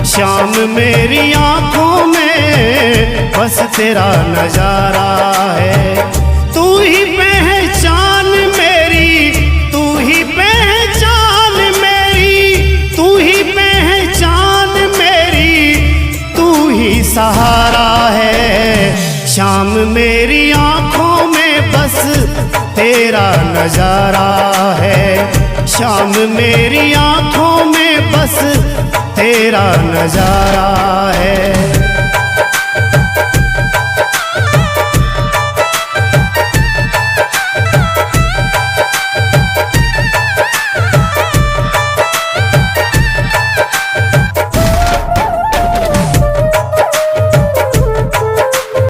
शाम मेरी आंखों में बस तेरा नजारा है। तू ही पहचान मेरी, तू ही पहचान मेरी, तू ही पहचान मेरी, तू ही सहारा है। शाम मेरी आंखों में बस तेरा नजारा है। शाम मेरी आंखों में बस तेरा नजारा है।